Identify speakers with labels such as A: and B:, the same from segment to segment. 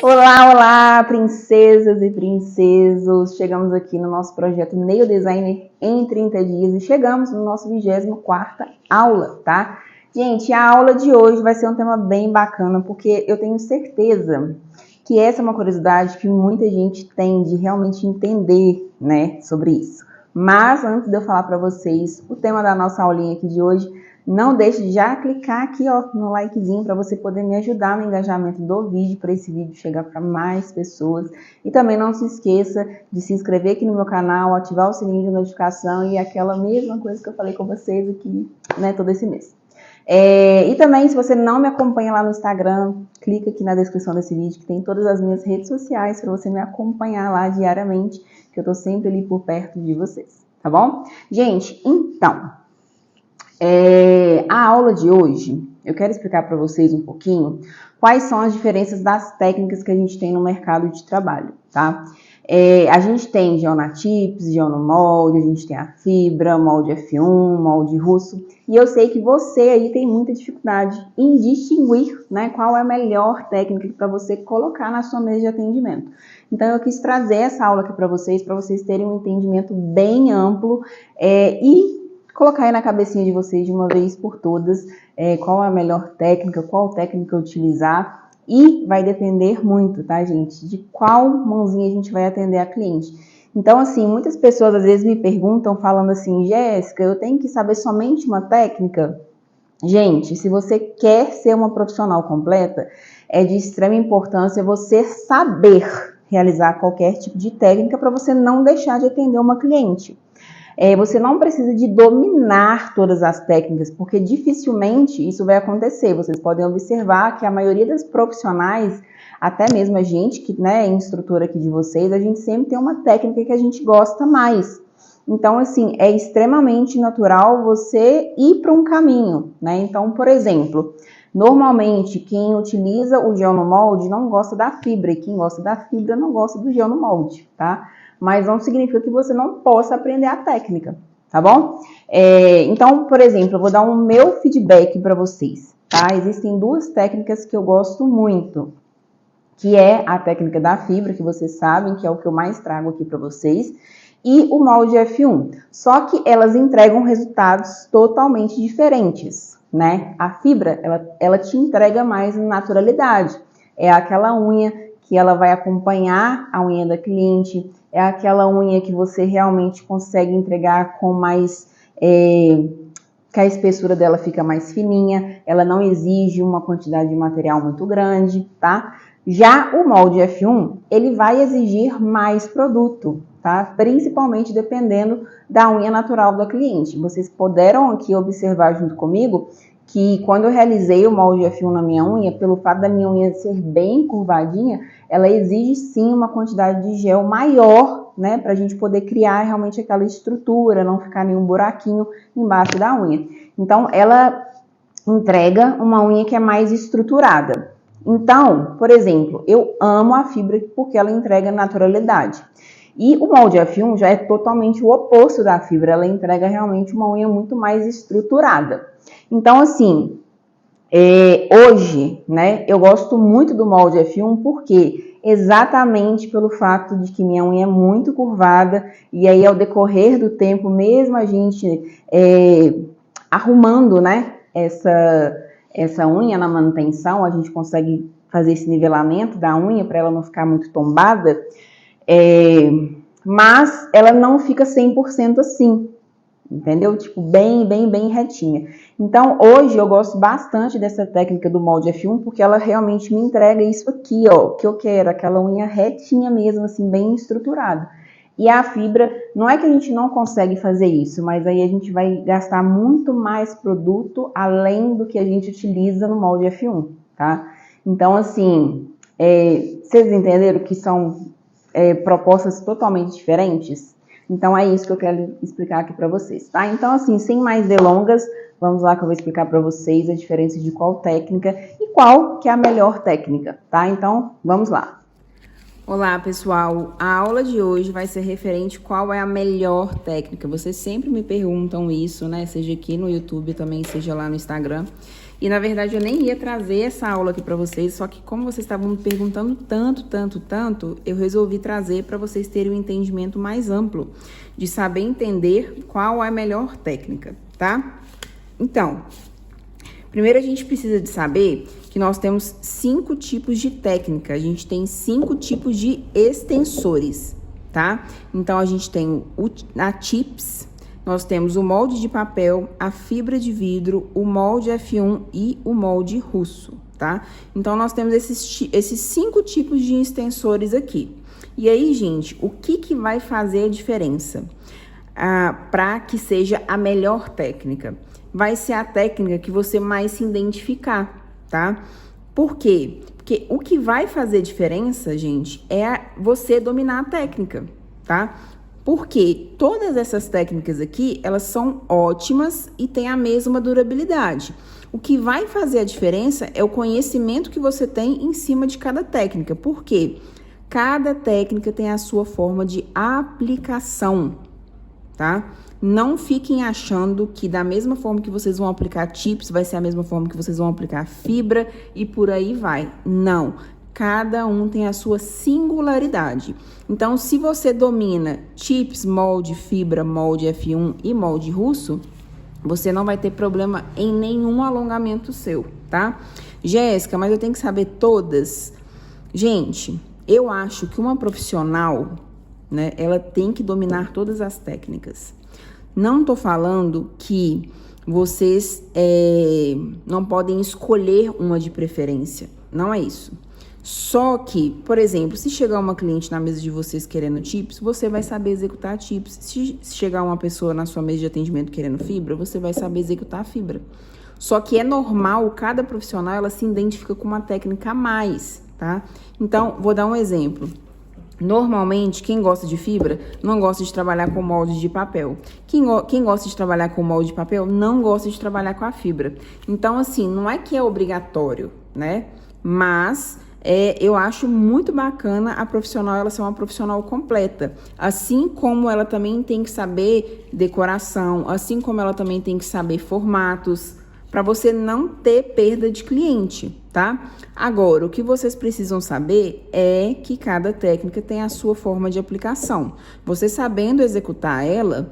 A: Olá, olá, princesas e princesos! Chegamos aqui no nosso projeto Nail Designer em 30 dias e chegamos no nosso 24ª aula, tá? Gente, a aula de hoje vai ser um tema bem bacana, porque eu tenho certeza que essa é uma curiosidade que muita gente tem de realmente entender, né, sobre isso. Mas antes de eu falar para vocês o tema da nossa aulinha aqui de hoje, não deixe de já clicar aqui, ó, no likezinho para você poder me ajudar no engajamento do vídeo, para esse vídeo chegar para mais pessoas. E também não se esqueça de se inscrever aqui no meu canal, ativar o sininho de notificação e aquela mesma coisa que eu falei com vocês aqui, né, todo esse mês. E também, se você não me acompanha lá no Instagram, clica aqui na descrição desse vídeo que tem todas as minhas redes sociais para você me acompanhar lá diariamente, que eu tô sempre ali por perto de vocês, tá bom? Gente, então, a aula de hoje, eu quero explicar para vocês um pouquinho quais são as diferenças das técnicas que a gente tem no mercado de trabalho, tá? A gente tem geonatips, geonomolde, a gente tem a fibra, molde F1, molde russo, e eu sei que você aí tem muita dificuldade em distinguir, né, qual é a melhor técnica para você colocar na sua mesa de atendimento. Então eu quis trazer essa aula aqui para vocês terem um entendimento bem amplo e colocar aí na cabecinha de vocês de uma vez por todas qual é a melhor técnica, qual técnica utilizar. E vai depender muito, tá, gente, de qual mãozinha a gente vai atender a cliente. Então, assim, muitas pessoas às vezes me perguntam falando assim, Jéssica, eu tenho que saber somente uma técnica? Gente, se você quer ser uma profissional completa, é de extrema importância você saber realizar qualquer tipo de técnica para você não deixar de atender uma cliente. Você não precisa de dominar todas as técnicas, porque dificilmente isso vai acontecer. Vocês podem observar que a maioria das profissionais, até mesmo a gente que, né, é instrutora aqui de vocês, a gente sempre tem uma técnica que a gente gosta mais. Então, assim, é extremamente natural você ir para um caminho, né? Então, por exemplo, normalmente quem utiliza o gel no molde não gosta da fibra, e quem gosta da fibra não gosta do gel no molde, tá? Mas não significa que você não possa aprender a técnica, tá bom? Então, por exemplo, eu vou dar um meu feedback para vocês, tá? Existem duas técnicas que eu gosto muito, que é a técnica da fibra, que vocês sabem que é o que eu mais trago aqui para vocês, e o molde F1. Só que elas entregam resultados totalmente diferentes, né? A fibra, ela te entrega mais naturalidade. É aquela unha que ela vai acompanhar a unha da cliente, é aquela unha que você realmente consegue entregar com mais... que a espessura dela fica mais fininha, ela não exige uma quantidade de material muito grande, tá? Já o molde F1, ele vai exigir mais produto, tá? Principalmente dependendo da unha natural da cliente. Vocês puderam aqui observar junto comigo que quando eu realizei o molde F1 na minha unha, pelo fato da minha unha ser bem curvadinha, ela exige sim uma quantidade de gel maior, né, para a gente poder criar realmente aquela estrutura, não ficar nenhum buraquinho embaixo da unha. Então, ela entrega uma unha que é mais estruturada. Então, por exemplo, eu amo a fibra porque ela entrega naturalidade. E o molde F1 já é totalmente o oposto da fibra, ela entrega realmente uma unha muito mais estruturada. Então, assim, hoje, né, eu gosto muito do molde F1 porque exatamente pelo fato de que minha unha é muito curvada e aí ao decorrer do tempo, mesmo a gente arrumando, né, essa unha na manutenção, a gente consegue fazer esse nivelamento da unha para ela não ficar muito tombada, mas ela não fica 100% assim, entendeu? Tipo, bem retinha. Então, hoje eu gosto bastante dessa técnica do molde F1, porque ela realmente me entrega isso aqui, ó, que eu quero, aquela unha retinha mesmo, assim, bem estruturada. E a fibra, não é que a gente não consegue fazer isso, mas aí a gente vai gastar muito mais produto além do que a gente utiliza no molde F1, tá? Então, assim, vocês entenderam que são propostas totalmente diferentes? Então, é isso que eu quero explicar aqui para vocês, tá? Então, assim, sem mais delongas, vamos lá que eu vou explicar para vocês a diferença de qual técnica e qual que é a melhor técnica, tá? Então, vamos lá. Olá, pessoal. A aula de hoje vai ser referente qual é a melhor técnica. Vocês sempre me perguntam isso, né? Seja aqui no YouTube também, seja lá no Instagram. E, na verdade, eu nem ia trazer essa aula aqui para vocês, só que como vocês estavam me perguntando tanto, eu resolvi trazer para vocês terem um entendimento mais amplo, de saber entender qual é a melhor técnica, tá? Então, primeiro a gente precisa de saber que nós temos 5 tipos de técnica, a gente tem 5 tipos de extensores, tá? Então, a gente tem a TIPS, nós temos o molde de papel, a fibra de vidro, o molde F1 e o molde russo, tá? Então, nós temos esses 5 tipos de extensores aqui. E aí, gente, o que vai fazer a diferença para que seja a melhor técnica? Vai ser a técnica que você mais se identificar, tá? Por quê? Porque o que vai fazer diferença, gente, é você dominar a técnica, tá? Porque todas essas técnicas aqui, elas são ótimas e têm a mesma durabilidade. O que vai fazer a diferença é o conhecimento que você tem em cima de cada técnica. Por quê? Cada técnica tem a sua forma de aplicação, tá? Não fiquem achando que da mesma forma que vocês vão aplicar TIPS, vai ser a mesma forma que vocês vão aplicar fibra e por aí vai. Não. Cada um tem a sua singularidade. Então, se você domina TIPS, molde, fibra, molde F1 e molde russo, você não vai ter problema em nenhum alongamento seu, tá? Jéssica, mas eu tenho que saber todas? Gente, eu acho que uma profissional, né, ela tem que dominar todas as técnicas. Não tô falando que vocês não podem escolher uma de preferência. Não é isso. Só que, por exemplo, se chegar uma cliente na mesa de vocês querendo TIPS, você vai saber executar TIPS. Se chegar uma pessoa na sua mesa de atendimento querendo fibra, você vai saber executar a fibra. Só que é normal, cada profissional, ela se identifica com uma técnica a mais, tá? Então, vou dar um exemplo. Normalmente, quem gosta de fibra não gosta de trabalhar com molde de papel. Quem gosta de trabalhar com molde de papel não gosta de trabalhar com a fibra. Então, assim, não é que é obrigatório, né? Mas eu acho muito bacana a profissional, ela ser uma profissional completa. Assim como ela também tem que saber decoração, assim como ela também tem que saber formatos, para você não ter perda de cliente, tá? Agora, o que vocês precisam saber é que cada técnica tem a sua forma de aplicação. Você sabendo executar ela,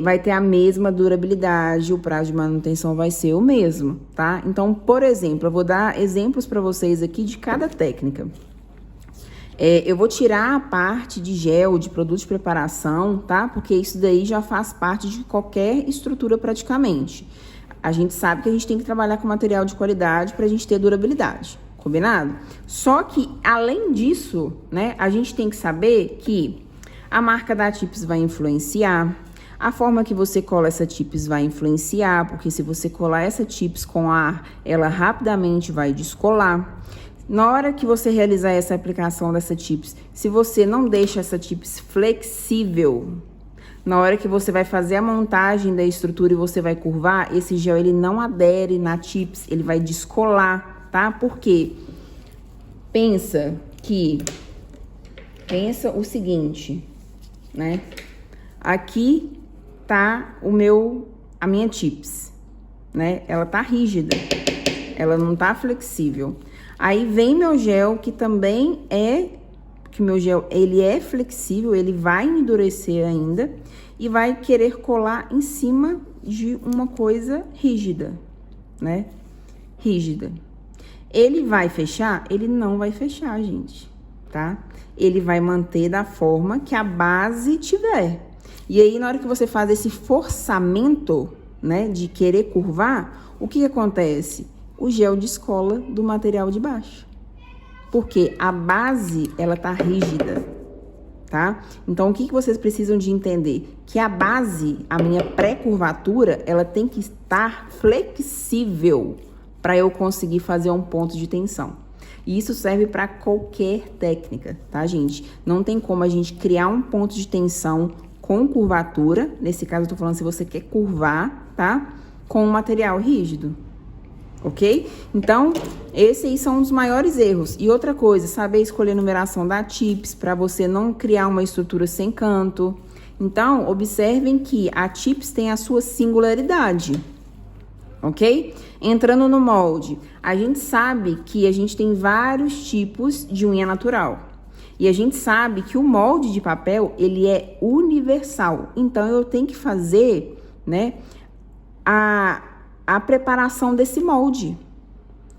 A: vai ter a mesma durabilidade, o prazo de manutenção vai ser o mesmo, tá? Então, por exemplo, eu vou dar exemplos para vocês aqui de cada técnica. Eu vou tirar a parte de gel, de produto de preparação, tá? Porque isso daí já faz parte de qualquer estrutura praticamente. A gente sabe que a gente tem que trabalhar com material de qualidade para a gente ter durabilidade, combinado? Só que, além disso, né, a gente tem que saber que a marca da TIPS vai influenciar, a forma que você cola essa TIPS vai influenciar, porque se você colar essa TIPS com ar, ela rapidamente vai descolar. Na hora que você realizar essa aplicação dessa TIPS, se você não deixa essa TIPS flexível, na hora que você vai fazer a montagem da estrutura e você vai curvar, esse gel ele não adere na TIPS, ele vai descolar, tá? Por quê? Pensa o seguinte, né? Aqui tá a minha TIPS, né? Ela tá rígida, ela não tá flexível. Aí vem meu gel, que também meu gel, ele é flexível, ele vai endurecer ainda e vai querer colar em cima de uma coisa rígida, né? Rígida. Ele vai fechar? Ele não vai fechar, gente, tá? Ele vai manter da forma que a base tiver. E aí, na hora que você faz esse forçamento, né, de querer curvar, o que acontece? O gel descola do material de baixo. Porque a base, ela tá rígida, tá? Então, o que vocês precisam de entender? Que a base, a minha pré-curvatura, ela tem que estar flexível para eu conseguir fazer um ponto de tensão. E isso serve para qualquer técnica, tá, gente? Não tem como a gente criar um ponto de tensão com curvatura. Nesse caso, eu tô falando se você quer curvar, tá? Com um material rígido. Ok? Então, esses aí são os maiores erros. E outra coisa, saber escolher a numeração da TIPS para você não criar uma estrutura sem canto. Então, observem que a TIPS tem a sua singularidade. ok? Entrando no molde, a gente sabe que a gente tem vários tipos de unha natural. E a gente sabe que o molde de papel, ele é universal. Então, eu tenho que fazer, né, a preparação desse molde.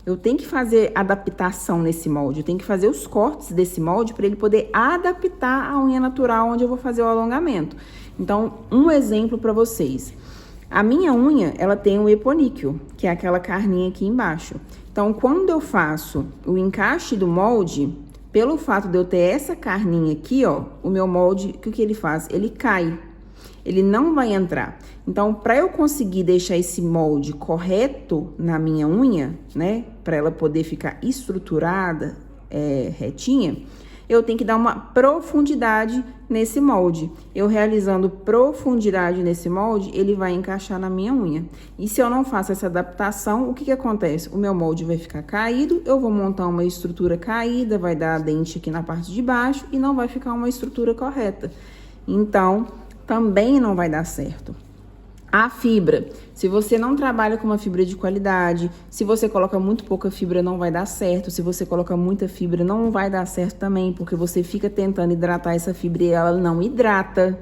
A: Eu tenho que fazer adaptação nesse molde. Eu tenho que fazer os cortes desse molde para ele poder adaptar a unha natural onde eu vou fazer o alongamento. Então, um exemplo para vocês. A minha unha, ela tem o eponíqueo, que é aquela carninha aqui embaixo. Então, quando eu faço o encaixe do molde, pelo fato de eu ter essa carninha aqui, ó, o meu molde, o que ele faz? Ele cai. Ele não vai entrar. Então, para eu conseguir deixar esse molde correto na minha unha, né, para ela poder ficar estruturada, retinha, eu tenho que dar uma profundidade nesse molde. Eu realizando profundidade nesse molde, ele vai encaixar na minha unha. E se eu não faço essa adaptação, o que que acontece? O meu molde vai ficar caído, eu vou montar uma estrutura caída, vai dar dente aqui na parte de baixo e não vai ficar uma estrutura correta. Então, também não vai dar certo. A fibra, se você não trabalha com uma fibra de qualidade, se você coloca muito pouca fibra, não vai dar certo. Se você coloca muita fibra, não vai dar certo também, porque você fica tentando hidratar essa fibra e ela não hidrata,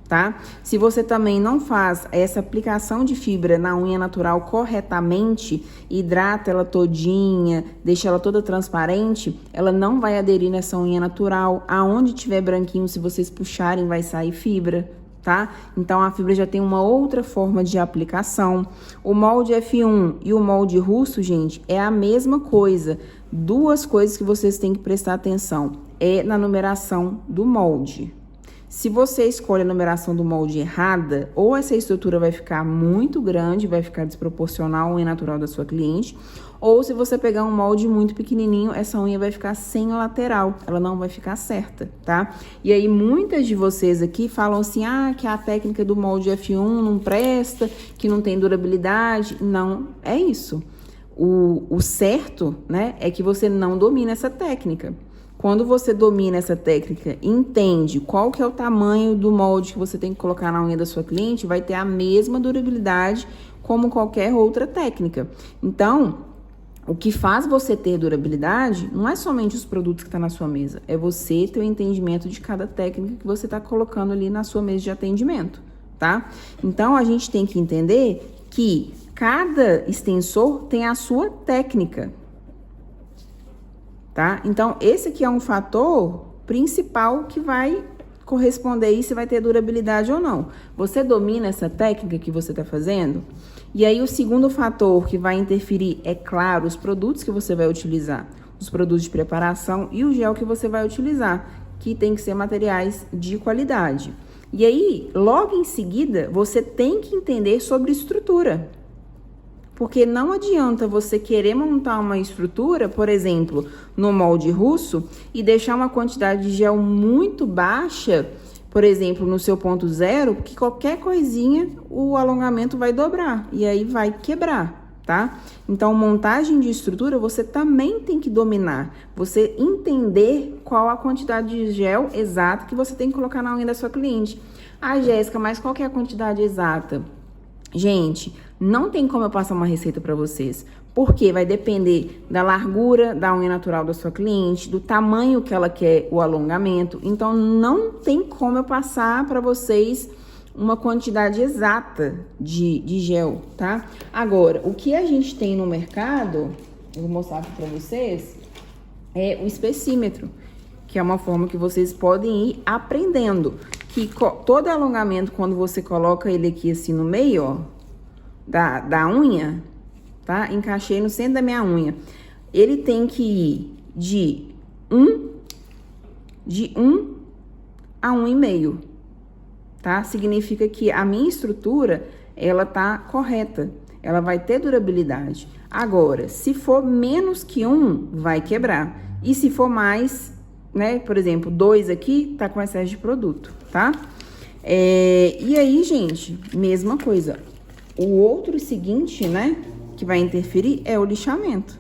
A: tá? Se você também não faz essa aplicação de fibra na unha natural corretamente, hidrata ela todinha, deixa ela toda transparente, ela não vai aderir nessa unha natural. Aonde tiver branquinho, se vocês puxarem, vai sair fibra, tá? Então, a fibra já tem uma outra forma de aplicação. O molde F1 e o molde russo, gente, é a mesma coisa. Duas coisas que vocês têm que prestar atenção. É na numeração do molde. Se você escolhe a numeração do molde errada, ou essa estrutura vai ficar muito grande, vai ficar desproporcional à unha natural da sua cliente, ou se você pegar um molde muito pequenininho, essa unha vai ficar sem lateral, ela não vai ficar certa, tá? E aí, muitas de vocês aqui falam assim, que a técnica do molde F1 não presta, que não tem durabilidade. Não é isso. O certo, né, é que você não domina essa técnica. Quando você domina essa técnica, entende qual que é o tamanho do molde que você tem que colocar na unha da sua cliente, vai ter a mesma durabilidade como qualquer outra técnica. Então, o que faz você ter durabilidade não é somente os produtos que estão na sua mesa, é você ter o entendimento de cada técnica que você está colocando ali na sua mesa de atendimento, tá? Então, a gente tem que entender que cada extensor tem a sua técnica, tá? Então, esse aqui é um fator principal que vai corresponder aí se vai ter durabilidade ou não. Você domina essa técnica que você está fazendo? E aí, o segundo fator que vai interferir, é claro, os produtos que você vai utilizar, os produtos de preparação e o gel que você vai utilizar, que tem que ser materiais de qualidade. E aí, logo em seguida, você tem que entender sobre estrutura. Porque não adianta você querer montar uma estrutura, por exemplo, no molde russo, e deixar uma quantidade de gel muito baixa, por exemplo, no seu ponto zero, que qualquer coisinha o alongamento vai dobrar e aí vai quebrar, tá? Então, montagem de estrutura você também tem que dominar. Você entender qual a quantidade de gel exata que você tem que colocar na unha da sua cliente. Jéssica, mas qual que é a quantidade exata? Gente, não tem como eu passar uma receita para vocês, porque vai depender da largura da unha natural da sua cliente, do tamanho que ela quer o alongamento. Então, não tem como eu passar para vocês uma quantidade exata de gel, tá? Agora, o que a gente tem no mercado, eu vou mostrar aqui para vocês, é o espessímetro, que é uma forma que vocês podem ir aprendendo. Que todo alongamento, quando você coloca ele aqui assim no meio, ó, da unha, tá? Encaixei no centro da minha unha. Ele tem que ir de 1 a 1,5, tá? Significa que a minha estrutura, ela tá correta. Ela vai ter durabilidade. Agora, se for menos que 1, vai quebrar. E se for mais, né? Por exemplo, 2 aqui, tá com excesso de produto, tá? E aí, gente, mesma coisa. O outro seguinte, né, que vai interferir é o lixamento.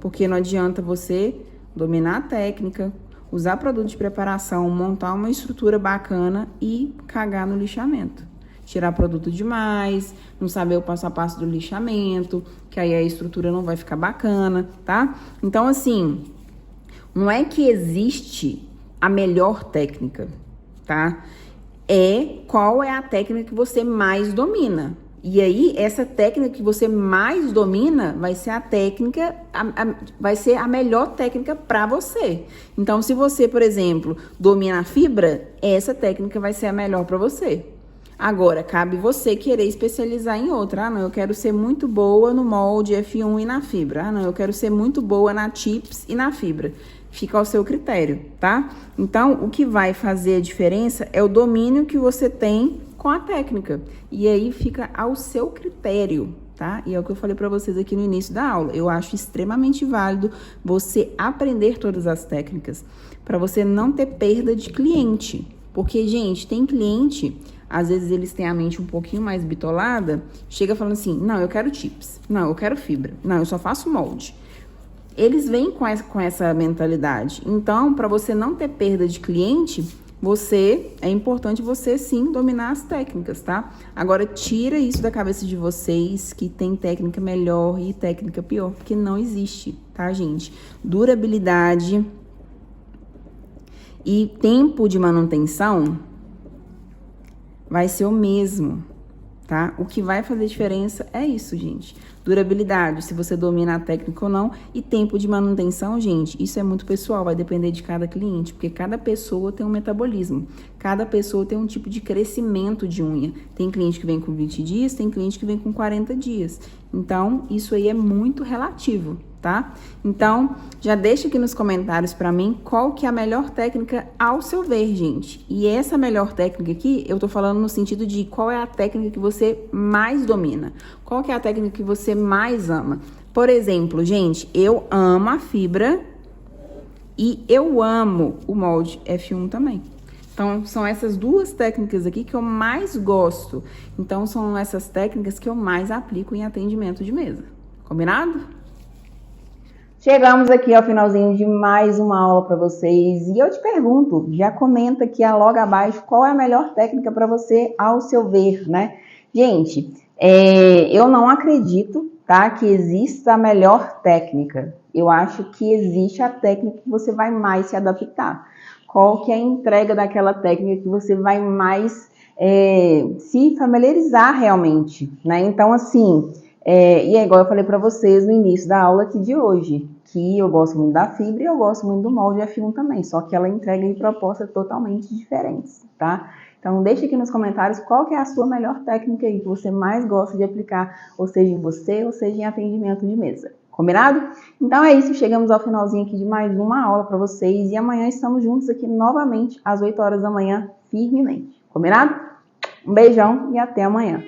A: Porque não adianta você dominar a técnica, usar produto de preparação, montar uma estrutura bacana e cagar no lixamento. tirar produto demais, não saber o passo a passo do lixamento, que aí a estrutura não vai ficar bacana, tá? Então, assim, não é que existe a melhor técnica, tá? Qual é a técnica que você mais domina. E aí, essa técnica que você mais domina vai ser a técnica, vai ser a melhor técnica para você. Então, se você, por exemplo, domina a fibra, essa técnica vai ser a melhor para você. Agora, cabe você querer especializar em outra. Ah, não, eu quero ser muito boa no molde F1 e na fibra. Ah, não, eu quero ser muito boa na chips e na fibra. Fica ao seu critério, tá? Então, o que vai fazer a diferença é o domínio que você tem com a técnica. E aí fica ao seu critério, tá? E é o que eu falei para vocês aqui no início da aula. Eu acho extremamente válido você aprender todas as técnicas para você não ter perda de cliente. Porque, gente, tem cliente, às vezes eles têm a mente um pouquinho mais bitolada, chega falando assim, não, eu quero chips, não, eu quero fibra, não, eu só faço molde. Eles vêm com essa mentalidade. Então, para você não ter perda de cliente, é importante você sim dominar as técnicas, tá? Agora, tira isso da cabeça de vocês, que tem técnica melhor e técnica pior, porque não existe, tá, gente? Durabilidade e tempo de manutenção vai ser o mesmo, tá? O que vai fazer diferença é isso, gente. Durabilidade, se você domina a técnica ou não, e tempo de manutenção, gente, isso é muito pessoal, vai depender de cada cliente, porque cada pessoa tem um metabolismo, cada pessoa tem um tipo de crescimento de unha. Tem cliente que vem com 20 dias, tem cliente que vem com 40 dias. Então, isso aí é muito relativo, tá? Então, já deixa aqui nos comentários pra mim qual que é a melhor técnica ao seu ver, gente. E essa melhor técnica aqui, eu tô falando no sentido de qual é a técnica que você mais domina. Qual que é a técnica que você mais ama? Por exemplo, gente, eu amo a fibra e eu amo o molde F1 também. Então, são essas duas técnicas aqui que eu mais gosto. Então, são essas técnicas que eu mais aplico em atendimento de mesa. Combinado? Chegamos aqui ao finalzinho de mais uma aula para vocês. E eu te pergunto, já comenta aqui logo abaixo qual é a melhor técnica para você ao seu ver, né? Gente, eu não acredito, tá, que exista a melhor técnica. Eu acho que existe a técnica que você vai mais se adaptar. Qual que é a entrega daquela técnica que você vai mais se familiarizar realmente, né? Então, assim, e é igual eu falei para vocês no início da aula aqui de hoje, que eu gosto muito da fibra e eu gosto muito do molde F1 também, só que ela entrega em propostas totalmente diferentes, tá? Então, deixa aqui nos comentários qual que é a sua melhor técnica aí que você mais gosta de aplicar, ou seja em você, ou seja em atendimento de mesa. Combinado? Então é isso, chegamos ao finalzinho aqui de mais uma aula para vocês e amanhã estamos juntos aqui novamente às 8 horas da manhã, firmemente. Combinado? Um beijão e até amanhã.